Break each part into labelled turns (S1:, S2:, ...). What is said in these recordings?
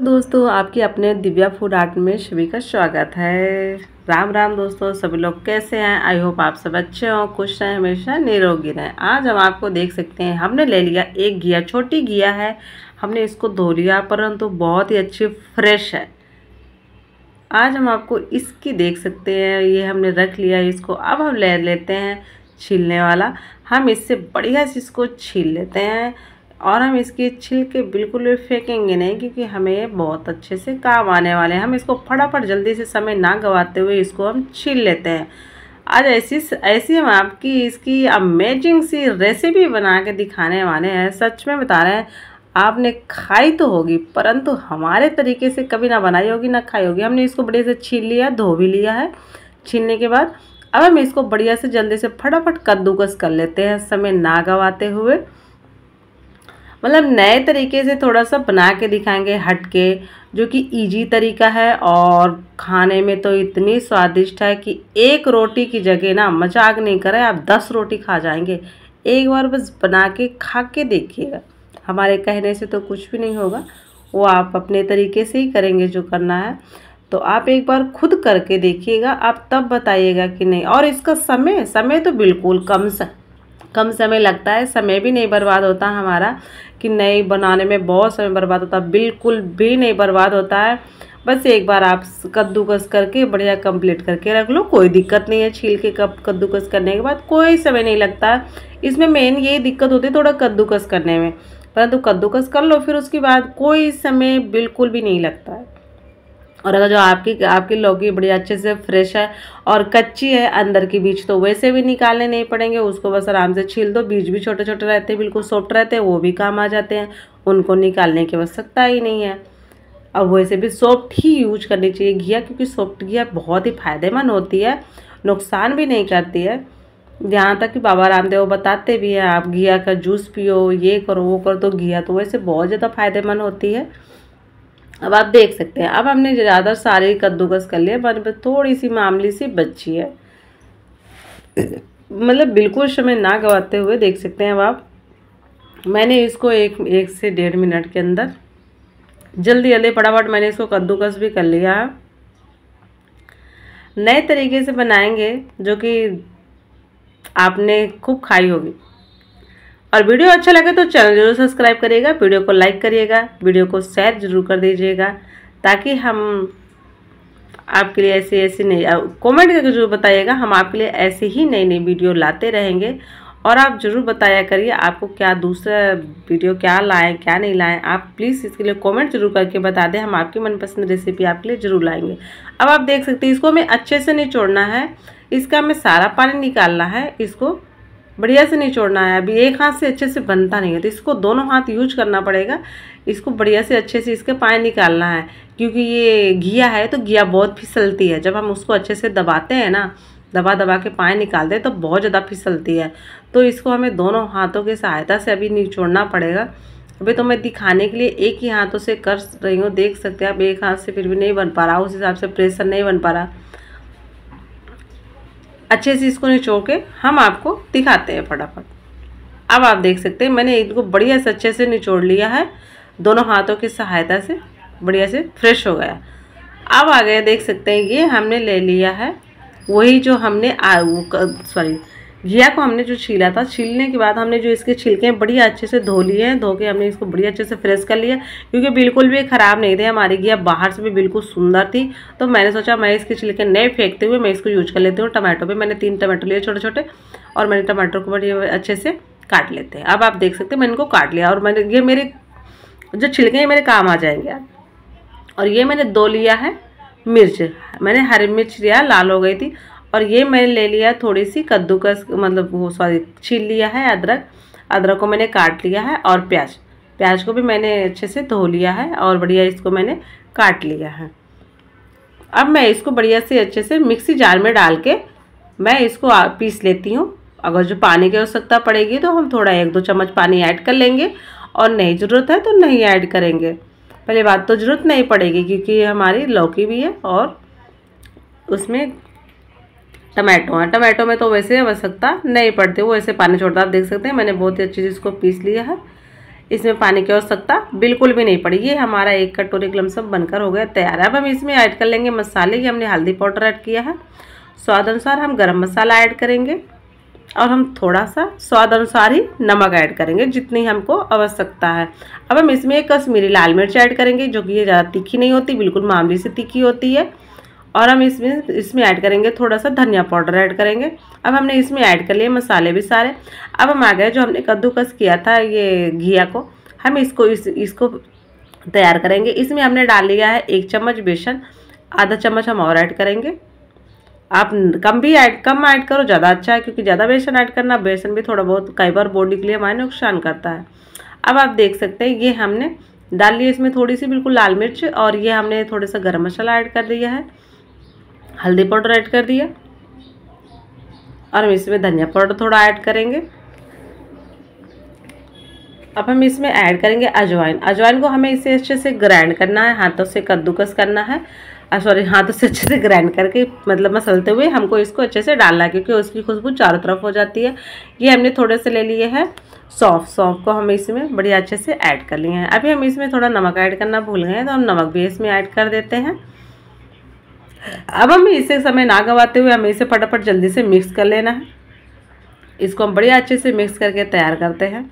S1: दोस्तों, आपके अपने दिव्या फूड आर्ट में सभी का स्वागत है। राम राम दोस्तों, सभी लोग कैसे हैं? आई होप आप सब अच्छे हों, खुश रहें, हमेशा निरोगी रहें। आज हम आपको देख सकते हैं, हमने ले लिया एक घिया, छोटी घिया है। हमने इसको धो लिया, परंतु बहुत ही अच्छी फ्रेश है। आज हम आपको इसकी देख सकते हैं, ये हमने रख लिया इसको। अब हम ले लेते हैं छीलने वाला। हम इससे बढ़िया से इसको छील लेते हैं और हम इसके छिलके बिल्कुल भी फेंकेंगे नहीं, क्योंकि हमें बहुत अच्छे से काम आने वाले हैं। हम इसको फटाफट जल्दी से समय ना गवाते हुए इसको हम छील लेते हैं। आज ऐसी हम आपकी इसकी अमेजिंग सी रेसिपी बना के दिखाने वाले हैं। सच में बता रहे हैं, आपने खाई तो होगी, परंतु हमारे तरीके से कभी ना बनाई होगी ना खाई होगी। हमने इसको बढ़िया से छील लिया, धो भी लिया है। छीलने के बाद अब हम इसको बढ़िया से जल्दी से फटाफट कद्दूकस कर लेते हैं, समय ना गवाते हुए। मतलब नए तरीके से थोड़ा सा बना के दिखाएंगे, हट के, जो कि इजी तरीका है और खाने में तो इतनी स्वादिष्ट है कि एक रोटी की जगह ना, मजाक नहीं करें, आप 10 रोटी खा जाएंगे। एक बार बस बना के खा के देखिएगा। हमारे कहने से तो कुछ भी नहीं होगा, वो आप अपने तरीके से ही करेंगे जो करना है। तो आप एक बार खुद करके देखिएगा, आप तब बताइएगा कि नहीं। और इसका समय तो बिल्कुल कम समय लगता है, समय भी नहीं बर्बाद होता हमारा कि नहीं बनाने में बहुत समय बर्बाद होता है, बिल्कुल भी नहीं बर्बाद होता है। बस एक बार आप कद्दूकस करके बढ़िया कंप्लीट करके रख लो, कोई दिक्कत नहीं है। छील के कद्दूकस करने के बाद कोई समय नहीं लगता है। इसमें मेन यही दिक्कत होती है थोड़ा कद्दूकस करने में, परंतु कद्दूकस कर लो, फिर उसके बाद कोई समय बिल्कुल भी नहीं लगता है। और अगर जो आपकी लौकी बड़ी अच्छे से फ्रेश है और कच्ची है, अंदर के बीज तो वैसे भी निकालने नहीं पड़ेंगे, उसको बस आराम से छील दो। बीज भी छोटे छोटे रहते हैं, बिल्कुल सॉफ्ट रहते हैं, वो भी काम आ जाते हैं, उनको निकालने की आवश्यकता ही नहीं है। अब वैसे भी सॉफ्ट ही यूज करनी चाहिए घिया, क्योंकि सॉफ्ट घिया बहुत ही फायदेमंद होती है, नुकसान भी नहीं करती है। यहाँ तक कि बाबा रामदेव बताते भी हैं, आप घिया का जूस पियो, ये करो वो करो। तो घिया तो वैसे बहुत ज़्यादा फायदेमंद होती है। अब आप देख सकते हैं, अब हमने ज़्यादा सारे कद्दूकस कर लिया, पर थोड़ी सी मामूली सी बची है। मतलब बिल्कुल समय ना गवाते हुए देख सकते हैं अब आप, मैंने इसको एक से 1.5 मिनट के अंदर जल्दी फटाफट मैंने इसको कद्दूकस भी कर लिया है। नए तरीके से बनाएंगे, जो कि आपने खूब खाई होगी। और वीडियो अच्छा लगे तो चैनल जरूर सब्सक्राइब करिएगा, वीडियो को लाइक करिएगा, वीडियो को शेयर जरूर कर दीजिएगा, ताकि हम आपके लिए ऐसी नई कमेंट करके जरूर बताइएगा। हम आपके लिए ऐसे ही नई वीडियो लाते रहेंगे। और आप ज़रूर बताया करिए आपको क्या दूसरा वीडियो क्या लाएं क्या नहीं लाएं। आप प्लीज़ इसके लिए कमेंट जरूर करके बता दें, हम आपकी मनपसंद रेसिपी आपके लिए ज़रूर लाएंगे। अब आप देख सकते हैं, इसको हमें अच्छे से निचोड़ना है, इसका हमें सारा पानी निकालना है, इसको बढ़िया से निचोड़ना है। अभी एक हाथ से अच्छे से बनता नहीं है, तो इसको दोनों हाथ यूज करना पड़ेगा। इसको बढ़िया से अच्छे से इसके पानी निकालना है, क्योंकि ये घिया है तो घिया बहुत फिसलती है। जब हम उसको अच्छे से दबाते हैं ना, दबा के पानी निकालते हैं, तो बहुत ज़्यादा फिसलती है। तो इसको हमें दोनों हाथों की सहायता से अभी निचोड़ना पड़ेगा। अभी तो मैं दिखाने के लिए एक ही हाथों से कर रही हूँ, देख सकते हैं आप, एक हाथ से फिर भी नहीं बन पा रहा, उस हिसाब से प्रेशर नहीं बन पा रहा। अच्छे से इसको निचोड़ के हम आपको दिखाते हैं फटाफट। अब आप देख सकते हैं, मैंने इनको बढ़िया से अच्छे से निचोड़ लिया है, दोनों हाथों की सहायता से बढ़िया से फ्रेश हो गया। अब आ गया, देख सकते हैं, ये हमने ले लिया है वही जो हमने घिया को हमने जो छीला था। छीलने के बाद हमने जो इसके छिलके बढ़िया अच्छे से धो लिए हैं, धो के हमने इसको बढ़िया अच्छे से फ्रेश कर लिया, क्योंकि बिल्कुल भी ख़राब नहीं थे। हमारी घिया बाहर से भी बिल्कुल सुंदर थी। तो मैंने सोचा मैं इसके छिलके नहीं फेंकते हुए मैं इसको यूज कर लेती हूँ। टमाटो भी मैंने 3 टमाटो लिए छोटे छोटे, और मैंने टमाटर को बढ़िया अच्छे से काट लेते हैं। अब आप देख सकते हैं, मैंने इनको काट लिया, और मैंने ये मेरे जो छिलके हैं मेरे काम आ जाएंगे। और ये मैंने 2 लिया है मिर्च, मैंने हरी मिर्च लिया, लाल हो गई थी। और ये मैंने ले लिया थोड़ी सी कद्दूकस, मतलब वो छील लिया है अदरक को मैंने काट लिया है। और प्याज को भी मैंने अच्छे से धो लिया है और बढ़िया इसको मैंने काट लिया है। अब मैं इसको बढ़िया से अच्छे से मिक्सी जार में डाल के मैं इसको पीस लेती हूँ। अगर जो पानी की आवश्यकता पड़ेगी तो हम थोड़ा 1-2 चम्मच पानी ऐड कर लेंगे, और नहीं ज़रूरत है तो नहीं ऐड करेंगे। पहले बात तो ज़रूरत नहीं पड़ेगी, क्योंकि हमारी लौकी भी है और उसमें टमाटो है। टमाटो में तो वैसे आवश्यकता नहीं पड़ती, वो ऐसे पानी छोड़ता। आप देख सकते हैं, मैंने बहुत ही अच्छी चीज़ इसको पीस लिया है। इसमें पानी की आवश्यकता बिल्कुल भी नहीं पड़ी। ये हमारा 1 कटोरी के लमसम बनकर हो गया तैयार। अब हम इसमें ऐड कर लेंगे मसाले की। हमने हल्दी पाउडर ऐड किया है, स्वाद अनुसार हम गरम मसाला ऐड करेंगे और हम थोड़ा सा स्वाद अनुसार ही नमक ऐड करेंगे जितनी हमको आवश्यकता है। अब हम इसमें एक कश्मीरी लाल मिर्च ऐड करेंगे, जो कि ये ज़्यादा तीखी नहीं होती, बिल्कुल मामूली सी तीखी होती है। और हम इसमें ऐड करेंगे थोड़ा सा धनिया पाउडर ऐड करेंगे। अब हमने इसमें ऐड कर लिए मसाले भी सारे। अब हम आ गए जो हमने कद्दूकस किया था ये घिया को, हम इसको तैयार करेंगे। इसमें हमने डाल लिया है 1 चम्मच बेसन, आधा चम्मच हम और ऐड करेंगे। आप कम ऐड करो, ज़्यादा अच्छा है, क्योंकि ज़्यादा बेसन ऐड करना, बेसन भी थोड़ा बहुत कई बार बॉडी के लिए हमारे नुकसान करता है। अब आप देख सकते हैं ये हमने डाल लिया इसमें थोड़ी सी बिल्कुल लाल मिर्च, और ये हमने थोड़ा सा गरम मसाला ऐड कर दिया है, हल्दी पाउडर ऐड कर दिया, और हम इसमें धनिया पाउडर थोड़ा ऐड करेंगे। अब हम इसमें ऐड करेंगे अजवाइन। अजवाइन को हमें इसे अच्छे से ग्राइंड करना है, हाथों से कद्दूकस करना है, हाथों से अच्छे से ग्राइंड करके मतलब मसलते हुए हमको इसको अच्छे से डालना है, क्योंकि उसकी खुशबू चारों तरफ हो जाती है। ये हमने थोड़े से ले लिए हैं सौंफ को हम इसमें बढ़िया अच्छे से ऐड कर लिए हैं। अभी हम इसमें थोड़ा नमक ऐड करना भूल गए हैं, तो हम नमक भी इसमें ऐड कर देते हैं। अब हम इसे समय ना गवाते हुए हमें इसे फटाफट जल्दी से मिक्स कर लेना है। इसको हम बढ़िया अच्छे से मिक्स करके तैयार करते हैं।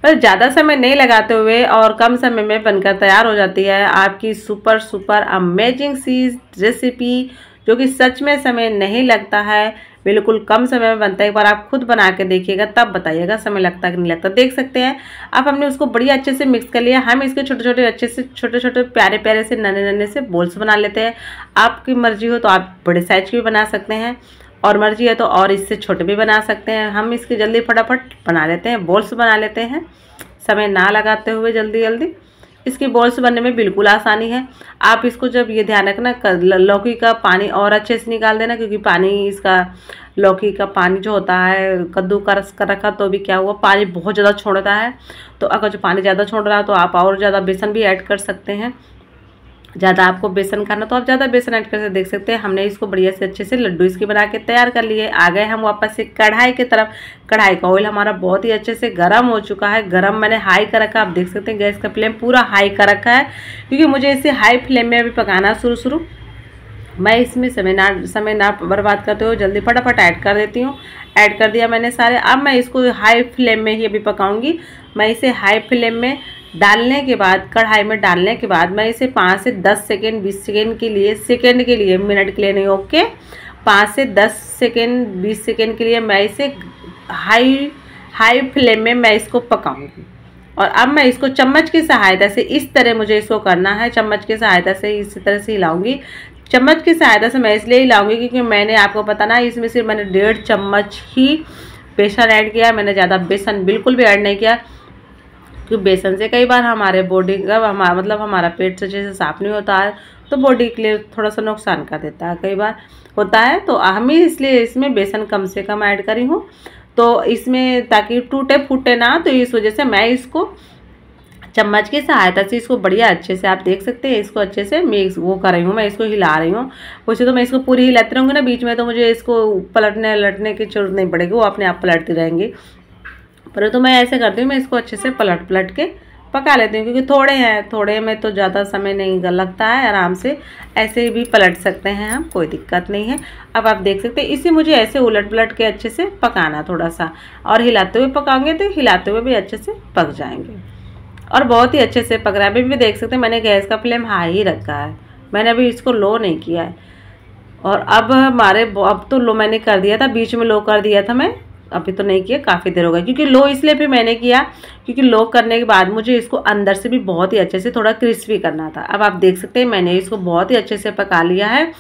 S1: पर ज़्यादा समय नहीं लगाते हुए और कम समय में बनकर तैयार हो जाती है आपकी सुपर अमेजिंग सी रेसिपी, जो कि सच में समय नहीं लगता है, बिल्कुल कम समय में बनता है। एक बार आप खुद बना के देखिएगा, तब बताइएगा समय लगता कि नहीं लगता। देख सकते हैं अब हमने उसको बढ़िया अच्छे से मिक्स कर लिया। हम इसके छोटे छोटे प्यारे से नन्हे से बोल्स बना लेते हैं। आपकी मर्जी हो तो आप बड़े साइज के भी बना सकते हैं, और मर्जी है तो और इससे छोटे भी बना सकते हैं। हम इसके जल्दी फटाफट बना लेते हैं, बॉल्स बना लेते हैं, समय ना लगाते हुए जल्दी। इसकी बॉल्स बनने में बिल्कुल आसानी है। आप इसको जब ये ध्यान रखना, लौकी का पानी और अच्छे से निकाल देना, क्योंकि पानी इसका लौकी का पानी जो होता है, कद्दू का रस कर रखा तो भी क्या हुआ, पानी बहुत ज़्यादा छोड़ता है। तो अगर जो पानी ज़्यादा छोड़ रहा है तो आप और ज़्यादा बेसन भी ऐड कर सकते हैं। ज़्यादा आपको बेसन खाना तो आप ज़्यादा बेसन ऐड करके देख सकते हैं। हमने इसको बढ़िया से अच्छे से लड्डू इसके बना के तैयार कर लिए। आ गए हम वापस से कढ़ाई की तरफ। कढ़ाई का ऑयल हमारा बहुत ही अच्छे से गर्म हो चुका है। गर्म मैंने हाई कर रखा, आप देख सकते हैं गैस का फ्लेम पूरा हाई कर रखा है, क्योंकि मुझे इसे हाई फ्लेम में अभी पकाना शुरू। मैं इसमें समय ना बर्बाद करते हुए जल्दी फटाफट ऐड कर देती हूँ। ऐड कर दिया मैंने सारे। अब मैं इसको हाई फ्लेम में ही अभी पकाऊंगी। मैं इसे हाई फ्लेम में डालने के बाद, कढ़ाई में डालने के बाद मैं इसे 5 से 10 सेकेंड 20 सेकेंड के लिए, मिनट के लिए नहीं, ओके, 5 से 10 सेकेंड 20 सेकेंड के लिए मैं इसे हाई फ्लेम में मैं इसको पकाऊंगी। और अब मैं इसको चम्मच की सहायता से, इस तरह मुझे इसको करना है, चम्मच की सहायता से इसी तरह से हिलाऊंगी। चम्मच की सहायता से मैं इसलिए हिलाऊंगी क्योंकि मैंने आपको पता ना, इसमें सिर्फ मैंने 1.5 चम्मच ही बेसन ऐड किया। मैंने ज़्यादा बेसन बिल्कुल भी ऐड नहीं किया, क्योंकि बेसन से कई बार हमारे बॉडी का हमारा पेट से जैसे साफ नहीं होता है, तो बॉडी के लिए थोड़ा सा नुकसान कर देता है, कई बार होता है। तो हम इसलिए इसमें बेसन कम से कम ऐड करी हूँ, तो इसमें ताकि टूटे फूटे ना, तो इस वजह से मैं इसको चम्मच की सहायता से इसको बढ़िया अच्छे से, आप देख सकते हैं, इसको अच्छे से मिक्स वो कर रही हूँ, मैं इसको हिला रही हूँ। वैसे तो मैं इसको पूरी हिलाती रहूँगी ना बीच में, तो मुझे इसको पलटने की जरूरत नहीं पड़ेगी, वो अपने आप पलटती रहेंगी। पर तो मैं ऐसे करती हूँ, मैं इसको अच्छे से पलट के पका लेती हूँ, क्योंकि थोड़े में तो ज़्यादा समय नहीं लगता है, आराम से ऐसे भी पलट सकते हैं हम, कोई दिक्कत नहीं है। अब आप देख सकते हैं इसे मुझे ऐसे उलट पलट के अच्छे से पकाना थोड़ा सा, और हिलाते हुए पकाएंगे तो हिलाते हुए भी अच्छे से पक जाएंगे, और बहुत ही अच्छे से पक रहा है। अभी भी देख सकते हैं मैंने गैस का फ्लेम हाई ही रखा है, मैंने अभी इसको लो नहीं किया है। और अब तो लो मैंने कर दिया था, बीच में लो कर दिया था मैं, अभी तो नहीं किया, काफ़ी देर हो गई, क्योंकि लो इसलिए भी मैंने किया क्योंकि लो करने के बाद मुझे इसको अंदर से भी बहुत ही अच्छे से थोड़ा क्रिस्पी करना था। अब आप देख सकते हैं मैंने इसको बहुत ही अच्छे से पका लिया है,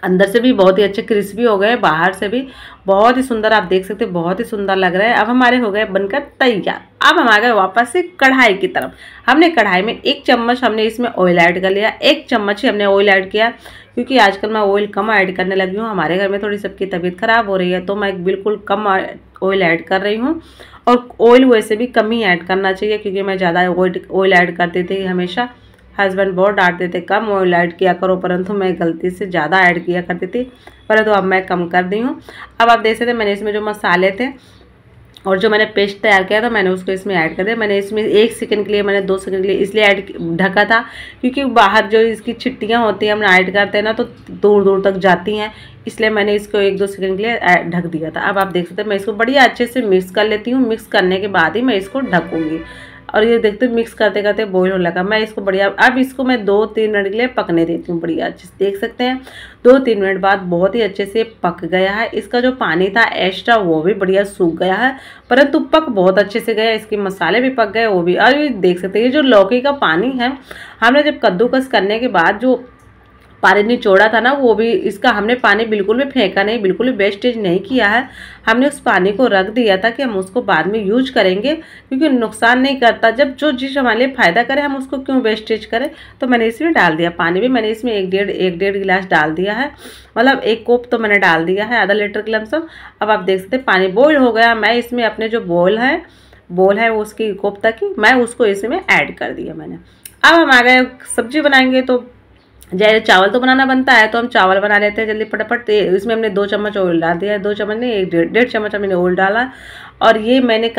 S1: अंदर से भी बहुत ही अच्छे क्रिस्पी हो गए, बाहर से भी बहुत ही सुंदर, आप देख सकते हैं बहुत ही सुंदर लग रहा है। अब हमारे हो गए बनकर तैयार। अब हम आ गए वापस से कढ़ाई की तरफ। हमने कढ़ाई में 1 चम्मच हमने इसमें ऑयल ऐड कर लिया, 1 चम्मच ही हमने ऑयल ऐड किया, क्योंकि आजकल मैं ऑयल कम ऐड करने लगी हूँ। हमारे घर में थोड़ी सबकी तबीयत ख़राब हो रही है, तो मैं बिल्कुल कम ऑयल ऐड कर रही हूँ। और ऑयल वैसे भी कम ही ऐड करना चाहिए, क्योंकि मैं ज़्यादा ऑयल ऐड करती थी हमेशा, हस्बैंड बहुत डांटते थे कम ऑयल ऐड किया करो, परंतु मैं गलती से ज़्यादा ऐड किया करती थी, परंतु अब मैं कम कर दी हूँ। अब आप देख सकते हैं मैंने इसमें जो मसाले थे और जो मैंने पेस्ट तैयार किया था मैंने उसको इसमें ऐड कर दिया। मैंने इसमें 1 सेकंड के लिए, मैंने 2 सेकंड के लिए इसलिए ढका था क्योंकि बाहर जो इसकी छिट्टियाँ होती हैं हम ऐड करते हैं ना तो दूर दूर तक जाती हैं, इसलिए मैंने इसको 1-2 सेकंड के लिए ढक दिया था। अब आप देख सकते हैं मैं इसको बढ़िया अच्छे से मिक्स कर लेती हूँ। मिक्स करने के बाद ही मैं इसको ढकूँगी। और ये देखते मिक्स करते करते बॉईल होने लगा। मैं इसको बढ़िया, अब इसको मैं 2-3 मिनट के लिए पकने देती हूँ बढ़िया अच्छे से। देख सकते हैं 2-3 मिनट बाद बहुत ही अच्छे से पक गया है। इसका जो पानी था एक्स्ट्रा वो भी बढ़िया सूख गया है, परंतु पक बहुत अच्छे से गया। इसके मसाले भी पक गए वो भी। और ये देख सकते हैं ये जो लौकी का पानी है, हमने जब कद्दूकस करने के बाद जो पानी निचोड़ा था ना, वो भी इसका हमने पानी बिल्कुल भी फेंका नहीं, बिल्कुल भी वेस्टेज नहीं किया है। हमने उस पानी को रख दिया था कि हम उसको बाद में यूज करेंगे, क्योंकि नुकसान नहीं करता। जब जो चीज़ हमारे लिए फ़ायदा करे हम उसको क्यों वेस्टेज करें। तो मैंने इसमें डाल दिया पानी भी। मैंने इसमें 1-1.5 गिलास डाल दिया है, मतलब 1 कोप तो मैंने डाल दिया है, आधा लीटर के लमसम। अब आप देख सकते हैं पानी बॉईल हो गया। मैं इसमें अपने जो बोल है वो उसकी कोप तक ही मैं उसको इसमें ऐड कर दिया मैंने। अब हम आ गए सब्जी बनाएंगे, तो जैसे चावल तो बनाना बनता है तो हम चावल बना लेते हैं जल्दी फटाफट। इसमें हमने 2 चम्मच ऑयल डाल दिया है, 2 चम्मच नहीं 1-1.5 चम्मच हमने ऑयल डाला। और ये मैंने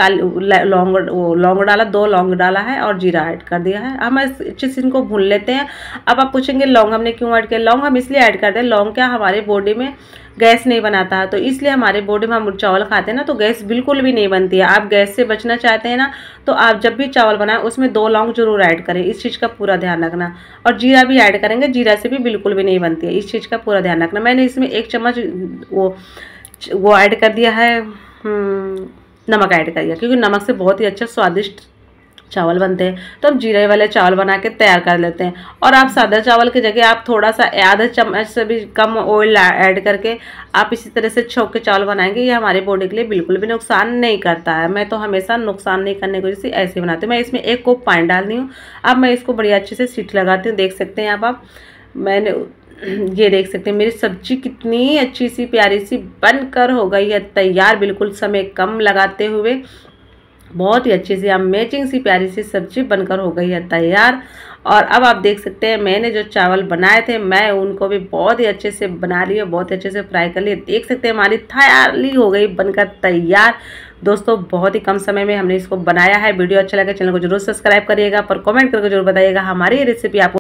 S1: लौंग डाला, 2 लौंग डाला है और जीरा ऐड कर दिया है। हम अच्छे से इनको भून लेते हैं। अब आप पूछेंगे लौंग हमने क्यों ऐड किया। लौंग हम इसलिए ऐड करते हैं, लौंग क्या हमारे बॉडी में गैस नहीं बनाता है, तो इसलिए हमारे बॉडी में हम चावल खाते हैं ना तो गैस बिल्कुल भी नहीं बनती है। आप गैस से बचना चाहते हैं ना तो आप जब भी चावल बनाएं उसमें 2 लौंग जरूर ऐड करें, इस चीज़ का पूरा ध्यान रखना। और जीरा भी ऐड करेंगे, जीरा से भी बिल्कुल भी नहीं बनती है, इस चीज़ का पूरा ध्यान रखना। मैंने इसमें 1 चम्मच वो ऐड कर दिया है, नमक ऐड कर दिया, क्योंकि नमक से बहुत ही अच्छा स्वादिष्ट चावल बनते हैं। तो हम जीरे वाले चावल बना के तैयार कर लेते हैं। और आप सादा चावल की जगह आप थोड़ा सा आधा चम्मच से भी कम ऑयल ऐड करके आप इसी तरह से छौंक के चावल बनाएंगे, ये हमारी बॉडी के लिए बिल्कुल भी नुकसान नहीं करता है। मैं तो हमेशा नुकसान नहीं करने की वजह से ऐसे बनाती हूँ। मैं इसमें 1 कोप पानी डाल दी हूँ। अब मैं इसको बढ़िया अच्छे से सीटी लगाती हूँ। देख सकते हैं आप मैंने ये देख सकते हैं मेरी सब्जी कितनी अच्छी सी प्यारी सी बनकर हो गई है तैयार, बिल्कुल समय कम लगाते हुए। बहुत ही अच्छी सी अमेजिंग सी प्यारी सी सब्जी बनकर हो गई है तैयार। और अब आप देख सकते हैं मैंने जो चावल बनाए थे मैं उनको भी बहुत ही अच्छे से बना लिए, बहुत ही अच्छे से फ्राई कर लिए। देख सकते हैं हमारी थाली हो गई बनकर तैयार। दोस्तों बहुत ही कम समय में हमने इसको बनाया है। वीडियो अच्छा लगे चैनल को जरूर सब्सक्राइब करिएगा, पर कमेंट करके जरूर बताइएगा हमारी ये रेसिपी आपको